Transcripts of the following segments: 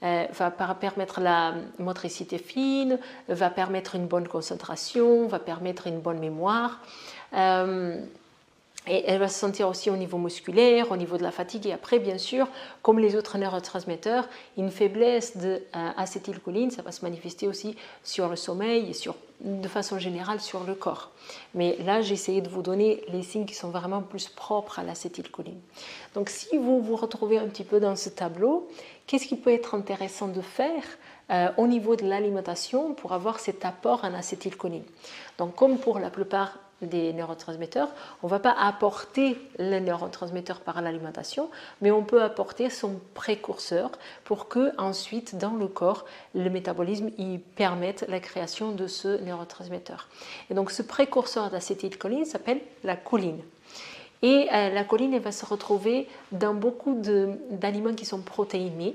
va permettre la motricité fine, va permettre une bonne concentration, va permettre une bonne mémoire. Et elle va se sentir aussi au niveau musculaire, au niveau de la fatigue. Et après, bien sûr, comme les autres neurotransmetteurs, une faiblesse d'acétylcholine, ça va se manifester aussi sur le sommeil et de façon générale sur le corps. Mais là, j'ai essayé de vous donner les signes qui sont vraiment plus propres à l'acétylcholine. Donc, si vous vous retrouvez un petit peu dans ce tableau, qu'est-ce qui peut être intéressant de faire au niveau de l'alimentation pour avoir cet apport en acétylcholine? Donc, comme pour la plupart des neurotransmetteurs, on ne va pas apporter le neurotransmetteur par l'alimentation, mais on peut apporter son précurseur pour que ensuite dans le corps, le métabolisme y permette la création de ce neurotransmetteur. Et donc ce précurseur d'acétylcholine s'appelle la choline. Et la choline, elle va se retrouver dans beaucoup d'aliments qui sont protéinés,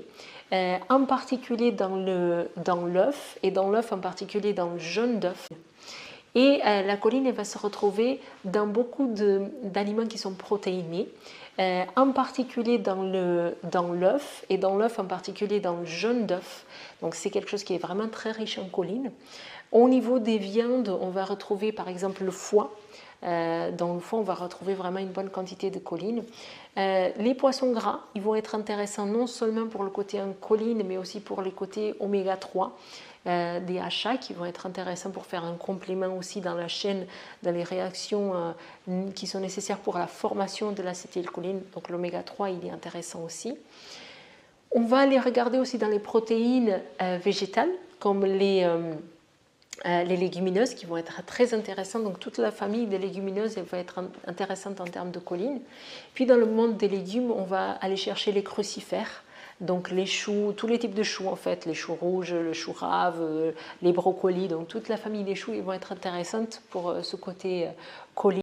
en particulier dans l'œuf, et dans l'œuf en particulier dans le jaune d'œuf. Et la choline, elle va se retrouver dans beaucoup d'aliments qui sont protéinés, en particulier dans l'œuf, et dans l'œuf en particulier dans le jaune d'œuf. Donc c'est quelque chose qui est vraiment très riche en choline. Au niveau des viandes, on va retrouver par exemple le foie. Dans le foie, on va retrouver vraiment une bonne quantité de choline. Les poissons gras, ils vont être intéressants non seulement pour le côté en choline, mais aussi pour les côtés oméga 3. Des DHA qui vont être intéressants pour faire un complément aussi dans la chaîne, dans les réactions qui sont nécessaires pour la formation de l'acétylcholine. Donc l'oméga 3, il est intéressant aussi. On va aller regarder aussi dans les protéines végétales, comme les légumineuses qui vont être très intéressantes. Donc toute la famille des légumineuses elle va être intéressante en termes de choline. Puis dans le monde des légumes, on va aller chercher les crucifères. Donc les choux, tous les types de choux en fait, les choux rouges, le chou rave, les brocolis, donc toute la famille des choux ils vont être intéressantes pour ce côté choline.